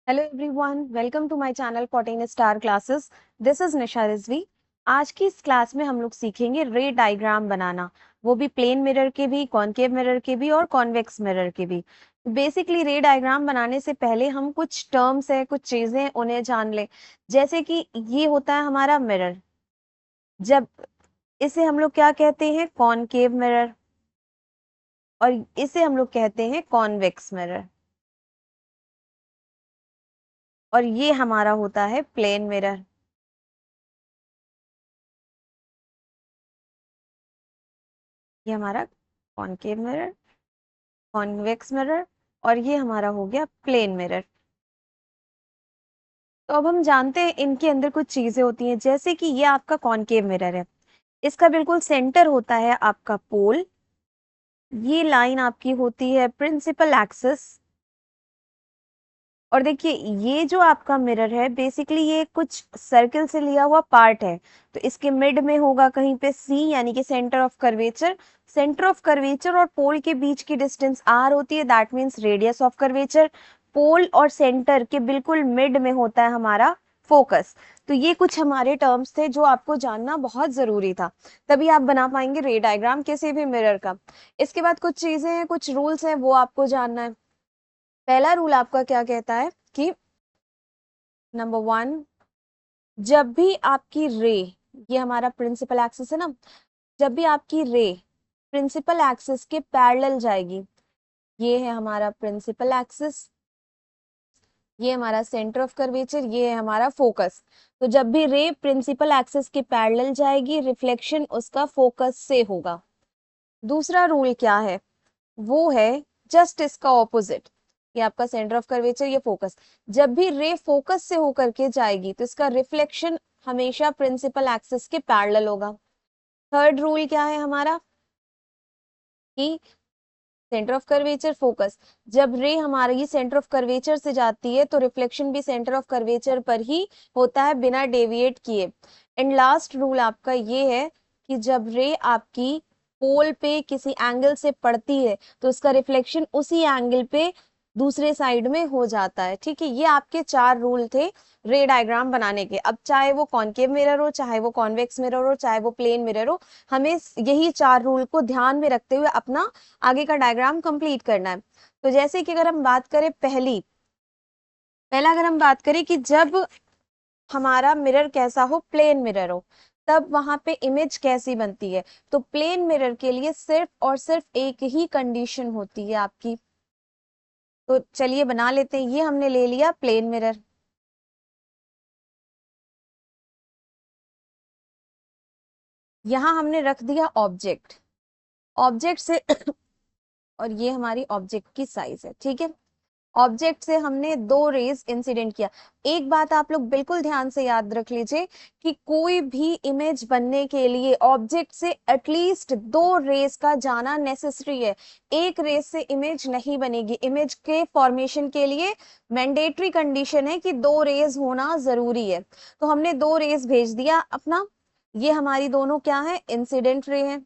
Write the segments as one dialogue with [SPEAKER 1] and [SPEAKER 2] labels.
[SPEAKER 1] Hello everyone, welcome to my channel 14 star classes. This is Nisha Rizvi. आज की इस class में हम लोग सीखेंगे रे डायग्राम बनाना, वो भी प्लेन मिरर के भी, कॉनकेव मिरर के भी और कॉन्वेक्स मिरर के भी। बेसिकली रे डायग्राम बनाने से पहले हम कुछ टर्म्स है, कुछ चीजें उन्हें जान लें। जैसे कि ये होता है हमारा मिरर, जब इसे हम लोग क्या कहते हैं, कॉनकेव मिरर, और इसे हम लोग कहते हैं कॉन्वेक्स मिरर। और ये हमारा होता है प्लेन मिरर। ये हमारा कॉनकेव मिरर, कॉन्वेक्स मिरर, और ये हमारा हो गया प्लेन मिरर। तो अब हम जानते हैं इनके अंदर कुछ चीजें होती हैं। जैसे कि ये आपका कॉनकेव मिरर है, इसका बिल्कुल सेंटर होता है आपका पोल। ये लाइन आपकी होती है प्रिंसिपल एक्सिस। और देखिए, ये जो आपका मिरर है, बेसिकली ये कुछ सर्किल से लिया हुआ पार्ट है। तो इसके मिड में होगा कहीं पे सी, यानी कि centre of curvature. Centre of curvature और पोल के बीच की डिस्टेंस आर होती है, that means radius of curvature. Pole और सेंटर के बिल्कुल मिड में होता है हमारा फोकस। तो ये कुछ हमारे टर्म्स थे जो आपको जानना बहुत जरूरी था, तभी आप बना पाएंगे रे डायग्राम किसी भी मिरर का। इसके बाद कुछ चीजें हैं, कुछ रूल्स हैं, वो आपको जानना है। पहला रूल आपका क्या कहता है कि नंबर 1, जब भी आपकी रे, ये हमारा प्रिंसिपल एक्सिस है ना, जब भी आपकी रे प्रिंसिपल एक्सिस के पैरेलल जाएगी, ये है हमारा प्रिंसिपल एक्सिस, ये हमारा सेंटर ऑफ कर्वेचर, ये है हमारा फोकस। तो जब भी रे प्रिंसिपल एक्सिस के पैरेलल जाएगी, रिफ्लेक्शन उसका फोकस से होगा। दूसरा रूल क्या है, वो है जस्ट इसका ऑपोजिट। ये आपका सेंटर ऑफ कर्वेचर, ये फोकस। जब भी रे फोकस से होकर के जाएगी तो इसका रिफ्लेक्शन हमेशा प्रिंसिपल एक्सिस के पैरेलल होगा। थर्ड रूल क्या है हमारा, कि सेंटर ऑफ कर्वेचर फोकस, जब रे हमारी सेंटर ऑफ कर्वेचर से जाती है तो रिफ्लेक्शन भी सेंटर ऑफ कर्वेचर पर ही होता है, बिना डेविएट किए। एंड लास्ट रूल आपका ये है कि जब रे आपकी पोल पे किसी एंगल से पड़ती है तो उसका रिफ्लेक्शन उसी एंगल पे दूसरे साइड में हो जाता है। ठीक है, ये आपके 4 रूल थे रे डायग्राम बनाने के। अब चाहे वो कॉनकेव मिरर हो, चाहे वो कॉन्वेक्स मिरर हो, चाहे वो प्लेन मिरर हो, हमें यही 4 रूल को ध्यान में रखते हुए अपना आगे का डायग्राम कंप्लीट करना है। तो जैसे कि अगर हम बात करें पहला अगर हम बात करें कि जब हमारा मिरर कैसा हो, प्लेन मिरर हो, तब वहां पे इमेज कैसी बनती है। तो प्लेन मिरर के लिए सिर्फ और सिर्फ एक ही कंडीशन होती है आपकी। तो चलिए बना लेते हैं। ये हमने ले लिया प्लेन मिरर, यहां हमने रख दिया ऑब्जेक्ट, ऑब्जेक्ट से और ये हमारी ऑब्जेक्ट की साइज है। ठीक है, ऑब्जेक्ट से हमने 2 रेज इंसिडेंट किया। एक बात आप लोग बिल्कुल ध्यान से याद रख लीजिए कि कोई भी इमेज बनने के लिए ऑब्जेक्ट से एटलीस्ट 2 रेज का जाना नेसेसरी है। एक रेज से इमेज नहीं बनेगी। इमेज के फॉर्मेशन के लिए मैंडेटरी कंडीशन है कि 2 रेज होना जरूरी है। तो हमने 2 रेज भेज दिया अपना। ये हमारी दोनों क्या है, इंसिडेंट रे है।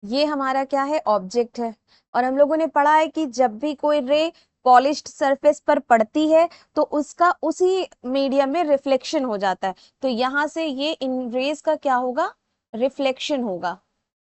[SPEAKER 1] ये हमारा क्या है, ऑब्जेक्ट है। और हम लोगों ने पढ़ा है कि जब भी कोई रे पॉलिश्ड सरफेस पर पड़ती है तो उसका उसी मीडियम में रिफ्लेक्शन हो जाता है। तो यहां से ये इन रेज का क्या होगा, रिफ्लेक्शन होगा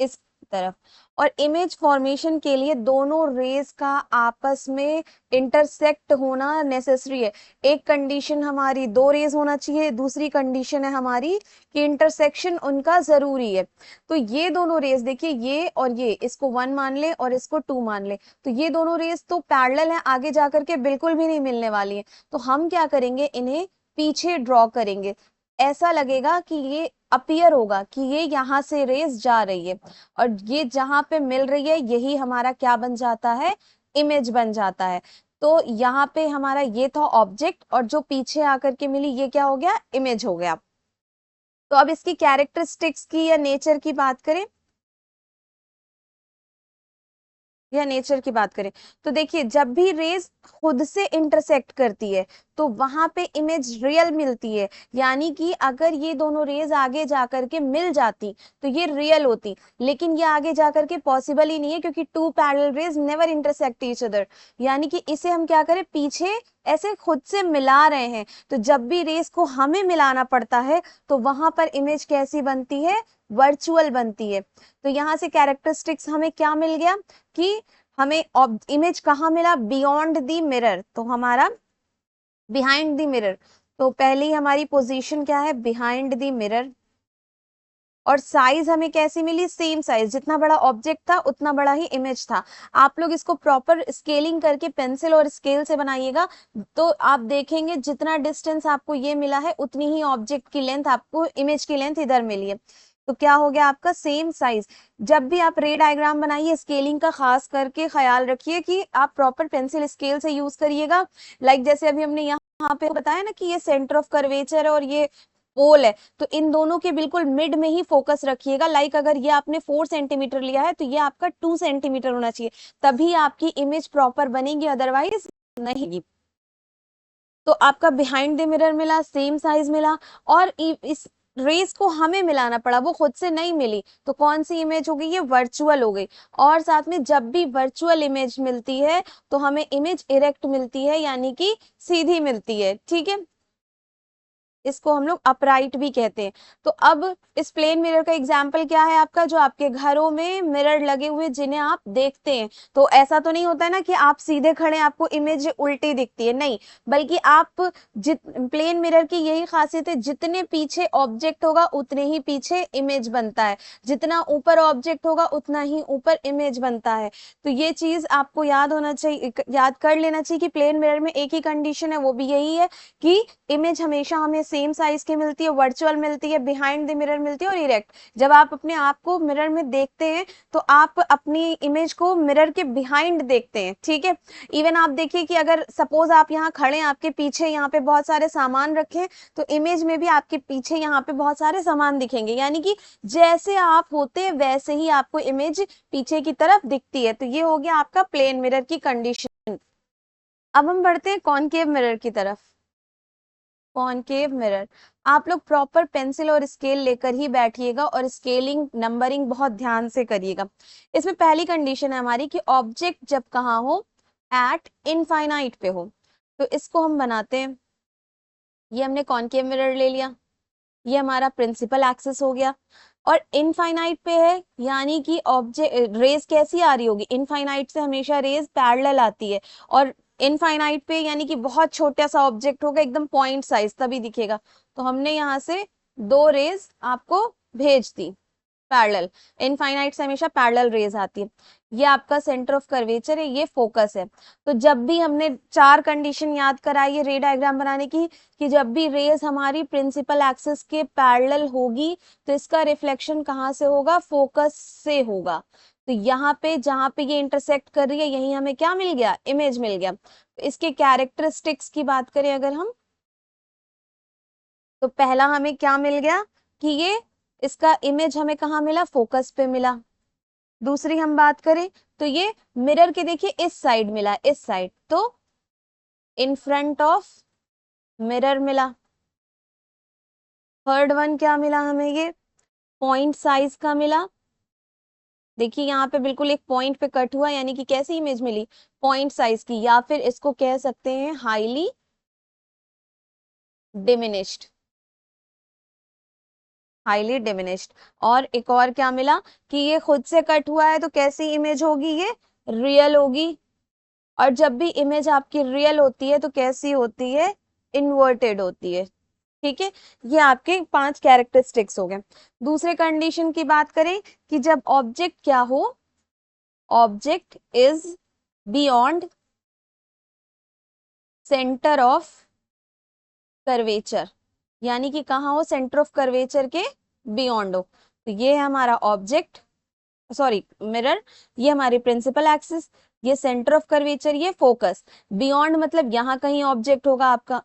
[SPEAKER 1] इस तरफ। और इमेज फॉर्मेशन के लिए दोनों रेज का आपस में इंटरसेक्ट होना नेसेसरी है। एक कंडीशन हमारी 2 रेज होना चाहिए, दूसरी कंडीशन है हमारी कि इंटरसेक्शन उनका जरूरी है। तो ये दोनों रेज देखिए, ये और ये, इसको 1 मान ले और इसको 2 मान ले, तो ये दोनों रेज तो पैरेलल है, आगे जाकर के बिल्कुल भी नहीं मिलने वाली है। तो हम क्या करेंगे, इन्हें पीछे ड्रॉ करेंगे। ऐसा लगेगा कि ये अपीयर होगा कि ये यहाँ से रेस जा रही है, और ये जहां पे मिल रही है यही हमारा क्या बन जाता है, इमेज बन जाता है। तो यहाँ पे हमारा ये था ऑब्जेक्ट, और जो पीछे आकर के मिली ये क्या हो गया, इमेज हो गया। तो अब इसकी कैरेक्टरिस्टिक्स की या नेचर की बात करें, या नेचर की बात करें तो देखिए जब भी रेज खुद से इंटरसेक्ट करती है तो वहां पे इमेज रियल मिलती है, यानी कि अगर ये दोनों रेज आगे जाकर के मिल जाती तो ये रियल होती, लेकिन ये आगे जाकर के पॉसिबल ही नहीं है क्योंकि two parallel rays never intersect each other, यानी कि इसे हम क्या करें पीछे ऐसे खुद से मिला रहे हैं। तो जब भी रेस को हमें मिलाना पड़ता है तो वहां पर इमेज कैसी बनती है, वर्चुअल बनती है। तो यहाँ से कैरेक्टरिस्टिक्स हमें क्या मिल गया कि हमें इमेज कहाँ मिला, बियॉन्ड द मिरर, तो हमारा बिहाइंड द मिरर, तो पहली हमारी पोजीशन क्या है, बिहाइंड द मिरर। और साइज हमें कैसी मिली, सेम साइज, जितना बड़ा ऑब्जेक्ट था उतना बड़ा ही इमेज था। आप लोग इसको प्रॉपर स्केलिंग करके पेंसिल और स्केल से बनाइएगा तो आप देखेंगे जितना डिस्टेंस आपको ये मिला है उतनी ही ऑब्जेक्ट की लेंथ आपको, इमेज की लेंथ इधर मिली है। तो क्या हो गया आपका सेम साइज। जब भी आप रे डायग्राम बनाइए स्केलिंग का खास करके ख्याल रखिए कि आप प्रॉपर पेंसिल स्केल से यूज करिएगा। लाइक जैसे अभी हमने यहाँ पे बताया ना कि ये सेंटर ऑफ कर्वेचर है और ये पोल है, तो इन दोनों के बिल्कुल मिड में ही फोकस रखिएगा। लाइक अगर ये आपने 4 सेंटीमीटर लिया है तो ये आपका 2 सेंटीमीटर होना चाहिए, तभी आपकी इमेज प्रॉपर बनेगी, अदरवाइज नहीं। तो आपका बिहाइंड द मिरर मिला, सेम साइज मिला, और इस रेस को हमें मिलाना पड़ा, वो खुद से नहीं मिली, तो कौन सी इमेज हो गई, ये वर्चुअल हो गई। और साथ में जब भी वर्चुअल इमेज मिलती है तो हमें इमेज इरेक्ट मिलती है, यानी कि सीधी मिलती है, ठीक है। इसको हम लोग अपराइट भी कहते हैं। तो अब इस प्लेन मिरर का एग्जाम्पल क्या है आपका, जो आपके घरों में मिरर लगे हुए जिन्हें आप देखते हैं। तो ऐसा तो नहीं होता है ना कि आप सीधे खड़े आपको इमेज उल्टी दिखती है, नहीं, बल्कि आप प्लेन मिरर की यही खासियत है, जितने पीछे ऑब्जेक्ट होगा उतने ही पीछे इमेज बनता है, जितना ऊपर ऑब्जेक्ट होगा उतना ही ऊपर इमेज बनता है। तो ये चीज आपको याद होना चाहिए, याद कर लेना चाहिए कि प्लेन मिरर में एक ही कंडीशन है, वो भी यही है कि इमेज हमेशा हमें सेम साइज की मिलती है, वर्चुअल मिलती है, बिहाइंड द मिरर मिलती है और इरेक्ट। जब आप अपने आप को मिरर में देखते हैं तो आप अपनी इमेज को मिरर के बिहाइंड देखते हैं, ठीक है। इवन आप देखिए कि अगर सपोज आप यहाँ खड़े हैं, आपके पीछे यहाँ पे बहुत सारे सामान रखे हैं, तो इमेज में भी आपके पीछे यहाँ पे बहुत सारे सामान दिखेंगे, यानी कि जैसे आप होते हैं वैसे ही आपको इमेज पीछे की तरफ दिखती है। तो ये हो गया आपका प्लेन मिरर की कंडीशन। अब हम बढ़ते हैं कॉनकेव मिरर की तरफ। कॉनकेव मिरर, आप लोग प्रॉपर पेंसिल और स्केल लेकर ही बैठिएगा और स्केलिंग नंबरिंग बहुत ध्यान से करिएगा। इसमें पहली कंडीशन है हमारी कि ऑब्जेक्ट जब कहाँ हो, एट इनफाइनाइट पे हो। तो इसको हम बनाते हैं, ये हमने कॉनकेव मिरर ले लिया, ये हमारा प्रिंसिपल एक्सिस हो गया, और इनफाइनाइट पे है, यानी कि ऑब्जेक्ट रेज कैसी आ रही होगी, इनफाइनाइट से हमेशा रेज पैरेलल आती है, और इनफाइनाइट पे यानी कि बहुत छोटा सा ऑब्जेक्ट होगा, एकदम पॉइंट साइज, तभी दिखेगा। तो हमने यहाँ से दो रेज आपको भेज दी पैरेलल, इनफाइनाइट से हमेशा पैरेलल रेज आती है। ये आपका सेंटर ऑफ कर्वेचर है, ये फोकस है। तो जब भी हमने चार कंडीशन याद कराई है रे डायग्राम बनाने की, कि जब भी रेज हमारी प्रिंसिपल एक्सिस के पैरेलल होगी तो इसका रिफ्लेक्शन कहाँ से होगा, फोकस से होगा। तो यहाँ पे जहां पे ये इंटरसेक्ट कर रही है यही हमें क्या मिल गया, इमेज मिल गया। तो इसके कैरेक्टरिस्टिक्स की बात करें अगर हम, तो पहला हमें क्या मिल गया कि ये इसका इमेज हमें कहाँ मिला, फोकस पे मिला। दूसरी हम बात करें तो ये मिरर के देखिए इस साइड मिला, इस साइड, तो इन फ्रंट ऑफ मिरर मिला। थर्ड वन क्या मिला हमें, ये पॉइंट साइज का मिला। देखिए यहाँ पे बिल्कुल एक पॉइंट पे कट हुआ, यानी कि कैसी इमेज मिली, पॉइंट साइज की, या फिर इसको कह सकते हैं हाईली डिमिनिश्ड, हाईली डिमिनिश्ड। और एक और क्या मिला कि ये खुद से कट हुआ है तो कैसी इमेज होगी, ये रियल होगी। और जब भी इमेज आपकी रियल होती है तो कैसी होती है, इन्वर्टेड होती है, ठीक है। ये आपके 5 कैरेक्टरिस्टिक्स हो गए। दूसरे कंडीशन की बात करें कि जब ऑब्जेक्ट क्या हो, object is beyond centre of curvature, यानी कि कहाँ हो, सेंटर ऑफ कर्वेचर के बियॉन्ड हो। तो ये है हमारा ऑब्जेक्ट, सॉरी मिरर, ये हमारी प्रिंसिपल एक्सिस, ये सेंटर ऑफ कर्वेचर, ये फोकस। बियॉन्ड मतलब यहाँ कहीं ऑब्जेक्ट होगा आपका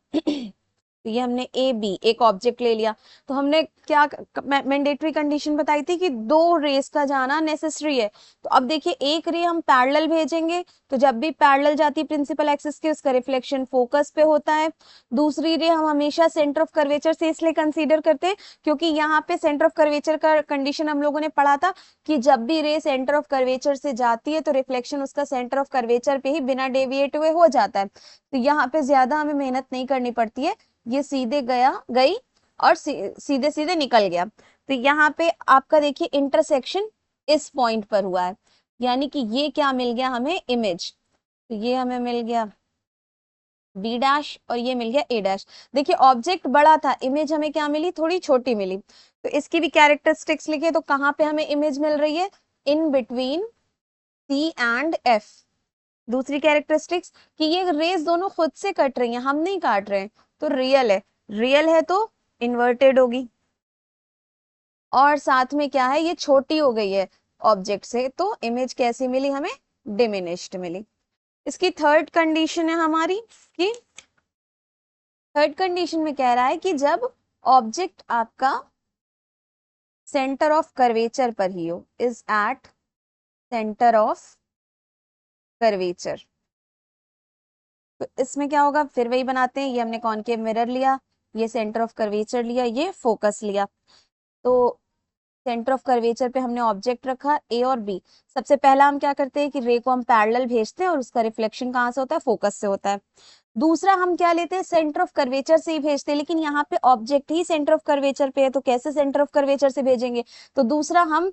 [SPEAKER 1] तो ये हमने ए बी एक ऑब्जेक्ट ले लिया। तो हमने क्या मैंडेटरी कंडीशन बताई थी कि 2 रेस का जाना नेसेसरी है। तो अब देखिए एक रे हम पैरेलल भेजेंगे, तो जब भी पैरेलल जाती है प्रिंसिपल एक्सिस के, उसका रिफ्लेक्शन फोकस पे होता है। दूसरी रे हम हमेशा सेंटर ऑफ कर्वेचर से इसलिए कंसीडर करते हैं क्योंकि यहाँ पे सेंटर ऑफ कर्वेचर का कंडीशन हम लोगों ने पढ़ा था कि जब भी रे सेंटर ऑफ कर्वेचर से जाती है तो रिफ्लेक्शन उसका सेंटर ऑफ कर्वेचर पे ही बिना डेविएट हुए हो जाता है। तो यहाँ पे ज्यादा हमें मेहनत नहीं करनी पड़ती है, ये सीधे गई और सीधे सीधे निकल गया। तो यहाँ पे आपका देखिए इंटरसेक्शन इस पॉइंट पर हुआ है, यानी कि ये क्या मिल गया हमें, इमेज। तो ये हमें मिल गया बी डैश और ये मिल गया ए डैश। देखिए ऑब्जेक्ट बड़ा था, इमेज हमें क्या मिली, थोड़ी छोटी मिली। तो इसकी भी कैरेक्टरिस्टिक्स लिखे, तो कहाँ पे हमें इमेज मिल रही है, in between C and F. दूसरी कैरेक्टरिस्टिक्स कि ये रेस दोनों खुद से कट रही हैं, हम नहीं काट रहे हैं, तो रियल है। रियल है तो इन्वर्टेड होगी, और साथ में क्या है, ये छोटी हो गई है ऑब्जेक्ट से, तो इमेज कैसी मिली हमें, डिमिनिश्ड मिली। इसकी थर्ड कंडीशन है हमारी कि थर्ड कंडीशन में कह रहा है कि जब ऑब्जेक्ट आपका सेंटर ऑफ कर्वेचर पर ही हो, is at centre of curvature. तो इसमें क्या होगा, फिर वही बनाते हैं, ये हमने कॉनकेव मिरर लिया, ये सेंटर ऑफ कर्वेचर लिया, ये फोकस लिया। तो सेंटर ऑफ कर्वेचर पे हमने ऑब्जेक्ट रखा ए और बी। सबसे पहला हम क्या करते हैं कि रे को हम पैरेलल भेजते हैं और उसका रिफ्लेक्शन कहाँ से होता है, फोकस से होता है। दूसरा हम क्या लेते हैं, सेंटर ऑफ कर्वेचर से ही भेजते हैं, लेकिन यहाँ पे object he centre of curvature पे है, तो कैसे सेंटर ऑफ कर्वेचर से भेजेंगे, तो दूसरा हम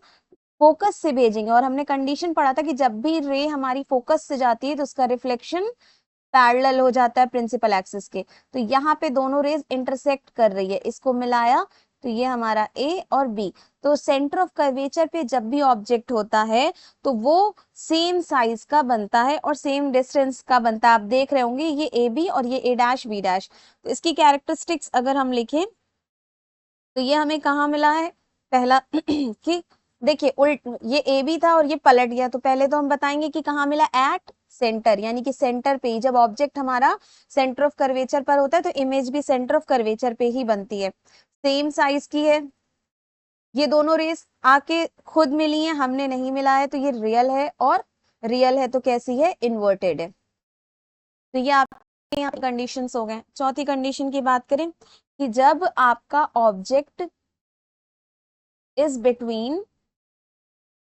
[SPEAKER 1] फोकस से भेजेंगे। और हमने कंडीशन पढ़ा था कि जब भी रे हमारी फोकस से जाती है तो उसका रिफ्लेक्शन पैरेलल हो जाता है प्रिंसिपल एक्सिस के। तो यहाँ पे दोनों रेज इंटरसेक्ट कर रही है, इसको मिलाया तो ये हमारा ए और बी। तो सेंटर ऑफ कर्वेचर पे जब भी ऑब्जेक्ट होता है तो वो सेम साइज का बनता है और सेम डिस्टेंस का बनता है। आप देख रहे होंगे ये ए बी और ये ए डैश बी डैश। तो इसकी कैरेक्टरिस्टिक्स अगर हम लिखें तो ये हमें कहाँ मिला है, पहला कि देखिए उल्ट ये ए बी था और ये पलट गया, तो पहले तो हम बताएंगे कि कहाँ मिला, एट सेंटर, यानी कि सेंटर पे ही। जब ऑब्जेक्ट हमारा सेंटर ऑफ कर्वेचर पर होता है तो इमेज भी सेंटर ऑफ कर्वेचर पे ही बनती है, सेम साइज की है। ये दोनों रेस आके खुद मिली हैं, हमने नहीं मिला है, तो ये रियल है, और रियल है तो कैसी है, इन्वर्टेड है। तो ये आपके यहाँ कंडीशंस हो गए। चौथी कंडीशन की बात करें कि जब आपका object is between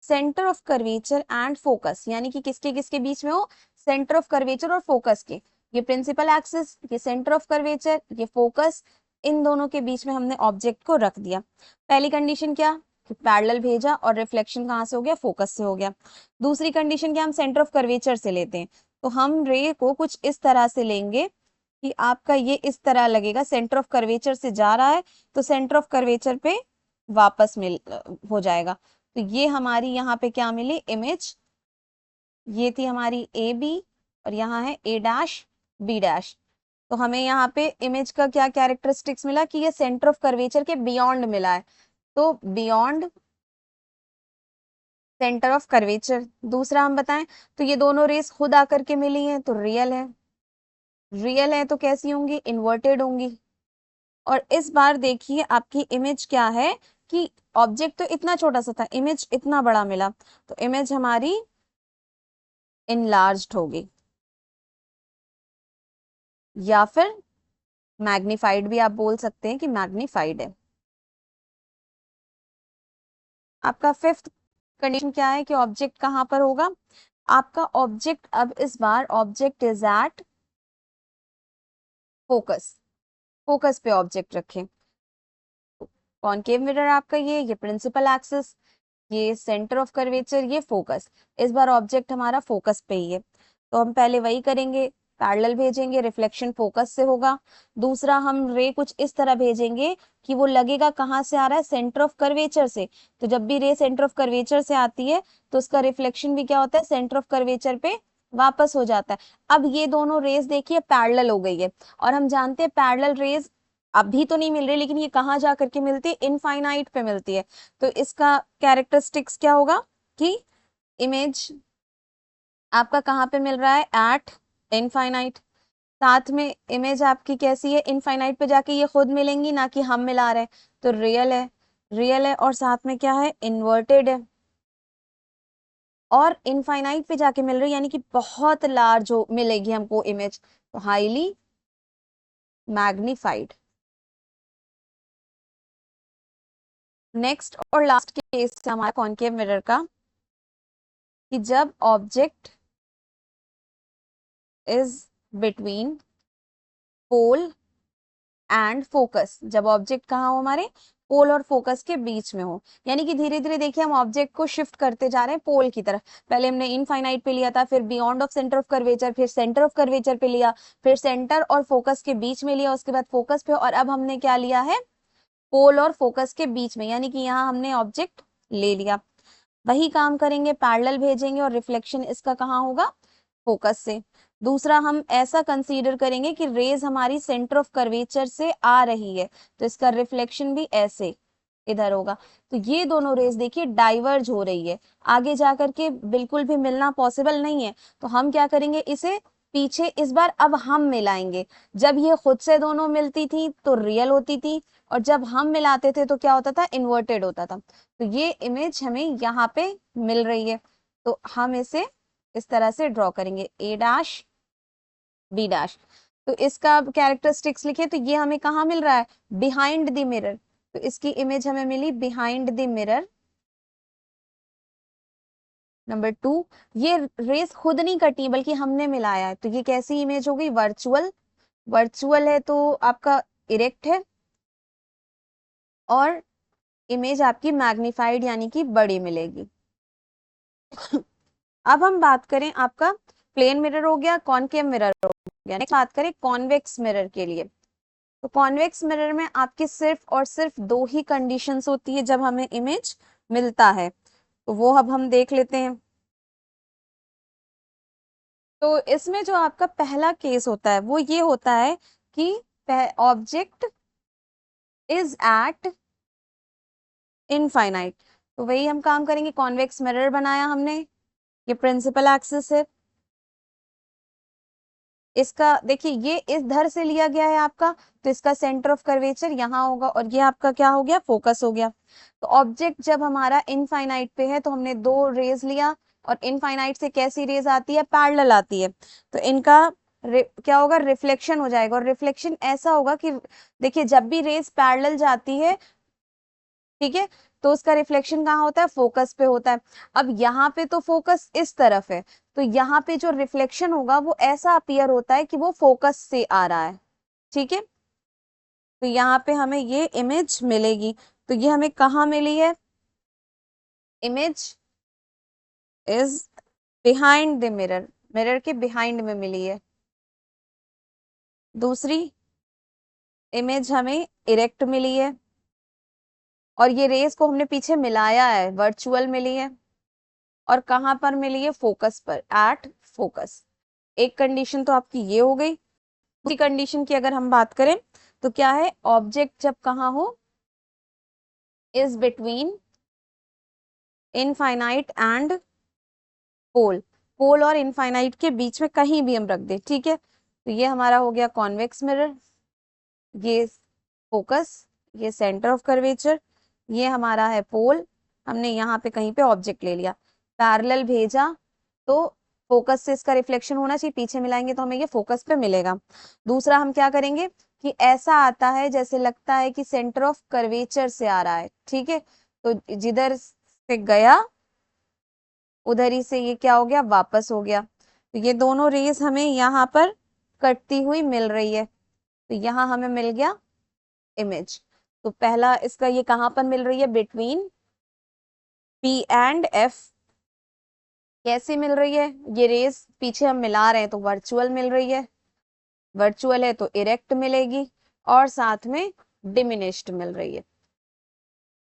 [SPEAKER 1] centre of curvature and focus, यानी कि किसके किसके बीच में हो, सेंटर ऑफ कर्वेचर और फोकस के। ये प्रिंसिपल एक्सिस, ये सेंटर ऑफ कर्वेचर, ये फोकस, इन दोनों के बीच में हमने ऑब्जेक्ट को रख दिया। पहली कंडीशन क्या, कि पैरेलल भेजा और रिफ्लेक्शन कहाँ से हो गया, फोकस से हो गया। दूसरी कंडीशन क्या, हम सेंटर ऑफ कर्वेचर से लेते हैं, तो हम रे को कुछ इस तरह से लेंगे कि आपका ये इस तरह लगेगा, सेंटर ऑफ कर्वेचर से जा रहा है तो सेंटर ऑफ कर्वेचर पे वापस मिल हो जाएगा। तो ये हमारी यहाँ पे क्या मिली, इमेज। ये थी हमारी ए बी और यहाँ है ए डैश बी डैश। तो हमें यहाँ पे इमेज का क्या कैरेक्टरिस्टिक्स मिला कि ये सेंटर ऑफ कर्वेचर के बियॉन्ड मिला है, तो बियॉन्ड सेंटर ऑफ कर्वेचर। दूसरा हम बताएं तो ये दोनों रेस खुद आकर के मिली हैं तो रियल है। रियल है तो कैसी होंगी, इन्वर्टेड होंगी। और इस बार देखिए आपकी इमेज क्या है कि ऑब्जेक्ट तो इतना छोटा सा था, इमेज इतना बड़ा मिला, तो इमेज हमारी इनलार्ज्ड होगी, या फिर मैग्नीफाइड भी आप बोल सकते हैं कि मैग्नीफाइड है। आपका फिफ्थ कंडीशन क्या है कि ऑब्जेक्ट कहां पर होगा, आपका ऑब्जेक्ट, अब इस बार object is at focus, focus पे ऑब्जेक्ट रखें। कॉनकेव मिरर आपका ये प्रिंसिपल एक्सिस, ये सेंटर ऑफ कर्वेचर, ये फोकस। इस बार ऑब्जेक्ट हमारा फोकस पे ही है, तो हम पहले वही करेंगे, पैरेलल भेजेंगे, रिफ्लेक्शन फोकस से होगा। दूसरा हम रे कुछ इस तरह भेजेंगे कि वो लगेगा कहाँ से आ रहा है, सेंटर ऑफ कर्वेचर से। तो जब भी रे सेंटर ऑफ कर्वेचर से आती है तो उसका रिफ्लेक्शन भी क्या होता है, सेंटर ऑफ कर्वेचर पे वापस हो जाता है। अब ये दोनों रेस देखिए पैरेलल हो गई है, और हम जानते हैं पैरेलल रेस अभी तो नहीं मिल रही, लेकिन ये कहाँ जा करके मिलती है, इनफाइनाइट पे मिलती है। तो इसका कैरेक्टरिस्टिक्स क्या होगा कि इमेज आपका कहाँ पे मिल रहा है, एट इनफाइनाइट। साथ में इमेज आपकी कैसी है, इनफाइनाइट पे जाके ये खुद मिलेंगी, ना कि हम मिला रहे हैं, तो रियल है, रियल है, और साथ में क्या है, इन्वर्टेड है, और इनफाइनाइट पे जाके मिल रही है, यानी कि बहुत लार्ज हो मिलेगी हमको इमेज, तो हाईली मैग्नीफाइड। नेक्स्ट और लास्ट केस है हमारा कॉनकेव मिरर का, कि जब object is between pole and focus, जब ऑब्जेक्ट कहाँ हो, हमारे पोल और फोकस के बीच में हो, यानी कि धीरे धीरे देखिए हम ऑब्जेक्ट को शिफ्ट करते जा रहे हैं पोल की तरफ। पहले हमने इनफाइनाइट पे लिया था, फिर beyond of centre of curvature, फिर सेंटर ऑफ कर्वेचर पे लिया, फिर सेंटर और फोकस के बीच में लिया, उसके बाद फोकस पे, और अब हमने क्या लिया है, पोल और फोकस के बीच में, यानी कि यहाँ हमने ऑब्जेक्ट ले लिया। वही काम करेंगे, पैरेलल भेजेंगे, और रिफ्लेक्शन इसका कहाँ होगा, फोकस से। दूसरा हम ऐसा कंसीडर करेंगे कि रेज हमारी सेंटर ऑफ कर्वेचर से आ रही है, तो इसका रिफ्लेक्शन भी ऐसे इधर होगा। तो ये दोनों रेज देखिए डाइवर्ज हो रही है, आगे जाकर के बिल्कुल भी मिलना पॉसिबल नहीं है, तो हम क्या करेंगे, इसे पीछे इस बार अब हम मिलाएंगे। जब ये खुद से दोनों मिलती थी तो रियल होती थी, और जब हम मिलाते थे तो क्या होता था, इन्वर्टेड होता था। तो ये इमेज हमें यहाँ पे मिल रही है, तो हम इसे इस तरह से ड्रॉ करेंगे, ए डैश बी डैश। तो इसका कैरेक्टरिस्टिक्स लिखे, तो ये हमें कहाँ मिल रहा है, बिहाइंड द मिरर, तो इसकी इमेज हमें मिली बिहाइंड द मिरर। नंबर 2, ये रेस खुद नहीं कटी बल्कि हमने मिलाया है, तो ये कैसी इमेज हो गई, वर्चुअल। वर्चुअल है तो आपका इरेक्ट है, और इमेज आपकी मैग्नीफाइड यानी कि बड़ी मिलेगी। अब हम बात करें, आपका प्लेन मिरर हो गया, कॉनकेव मिरर हो गया, नेक्स्ट बात करें कॉन्वेक्स मिरर के लिए। तो कॉन्वेक्स मिरर में आपकी सिर्फ और सिर्फ दो ही कंडीशंस होती है जब हमें इमेज मिलता है, तो वो अब हम देख लेते हैं। तो इसमें जो आपका पहला केस होता है वो ये होता है कि ऑब्जेक्ट इज एट इनफाइनाइट, तो वही हम काम करेंगे, कॉन्वेक्स मिरर बनाया हमने, ये प्रिंसिपल एक्सिस है, इसका देखिए ये इस धर से लिया गया है आपका, तो इसका सेंटर ऑफ कर्वेचर यहाँ होगा, और ये आपका क्या हो गया, फोकस हो गया। तो ऑब्जेक्ट जब हमारा इनफाइनाइट पे है तो हमने दो रेज लिया, और इनफाइनाइट से कैसी रेज आती है, पैरेलल आती है, तो इनका क्या होगा, रिफ्लेक्शन हो जाएगा, और रिफ्लेक्शन ऐसा होगा कि देखिए जब भी रेज पैरेलल जाती है, ठीक है, तो उसका रिफ्लेक्शन कहाँ होता है, फोकस पे होता है। अब यहाँ पे तो फोकस इस तरफ है, तो यहाँ पे जो रिफ्लेक्शन होगा वो ऐसा अपीयर होता है कि वो फोकस से आ रहा है, ठीक है। तो यहाँ पे हमें ये इमेज मिलेगी, तो ये हमें कहाँ मिली है, image is behind the mirror, mirror के बिहाइंड में मिली है। दूसरी इमेज हमें इरेक्ट मिली है, और ये रेस को हमने पीछे मिलाया है, वर्चुअल मिली है, और कहाँ पर मिली है, फोकस पर, एट फोकस। एक कंडीशन तो आपकी ये हो गई। दूसरी कंडीशन की अगर हम बात करें तो क्या है, ऑब्जेक्ट जब कहाँ हो, is between infinite and pole, पोल और इनफाइनाइट के बीच में कहीं भी हम रख दे, ठीक है। तो ये हमारा हो गया कॉन्वेक्स मिरर, ये फोकस, ये सेंटर ऑफ कर्वेचर, ये हमारा है पोल, हमने यहाँ पे कहीं पे ऑब्जेक्ट ले लिया, पैरेलल भेजा, तो फोकस से इसका रिफ्लेक्शन होना चाहिए, पीछे मिलाएंगे तो हमें ये फोकस पे मिलेगा। दूसरा हम क्या करेंगे कि ऐसा आता है जैसे लगता है कि सेंटर ऑफ कर्वेचर से आ रहा है, ठीक है, तो जिधर से गया उधर ही से ये क्या हो गया, वापस हो गया। तो ये दोनों रेस हमें यहाँ पर कटती हुई मिल रही है, तो यहाँ हमें मिल गया इमेज। तो पहला इसका ये कहाँ पर मिल रही है, बिटवीन पी एंड एफ। कैसे मिल रही है, ये रेस पीछे हम मिला रहे हैं तो वर्चुअल मिल रही है, वर्चुअल है तो इरेक्ट मिलेगी, और साथ में डिमिनिश्ड मिल रही है।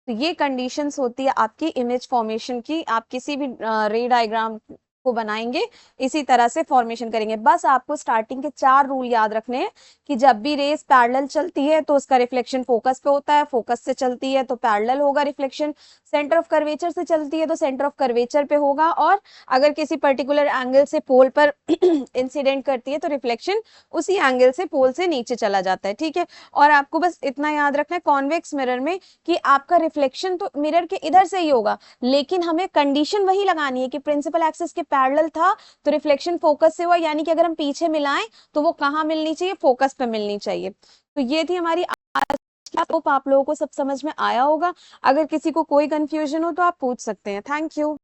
[SPEAKER 1] तो ये कंडीशंस होती है आपकी इमेज फॉर्मेशन की। आप किसी भी रे डायग्राम को बनाएंगे, इसी तरह से फॉर्मेशन करेंगे। बस आपको स्टार्टिंग के 4 रूल याद रखने हैं कि जब भी रेस पैरेलल चलती है तो उसका रिफ्लेक्शन फोकस पे होता है, फोकस से चलती है तो पैरेलल होगा रिफ्लेक्शन, सेंटर ऑफ कर्वेचर से चलती है तो सेंटर ऑफ कर्वेचर पे होगा, और अगर किसी पर्टिकुलर एंगल से पोल पर इंसिडेंट करती है तो रिफ्लेक्शन उसी एंगल से पोल से नीचे चला जाता है, ठीक है। और आपको बस इतना याद रखना है कॉन्वेक्स मिरर में कि आपका रिफ्लेक्शन तो मिरर के इधर से ही होगा, लेकिन हमें कंडीशन वही लगानी है कि प्रिंसिपल एक्सिस के पैरेलल था तो रिफ्लेक्शन फोकस से हुआ, यानी कि अगर हम पीछे मिलाएं तो वो कहाँ मिलनी चाहिए, फोकस पे मिलनी चाहिए। तो ये थी हमारी आज की, आप लोगों को सब समझ में आया होगा। अगर किसी को कोई कंफ्यूजन हो तो आप पूछ सकते हैं। Thank you.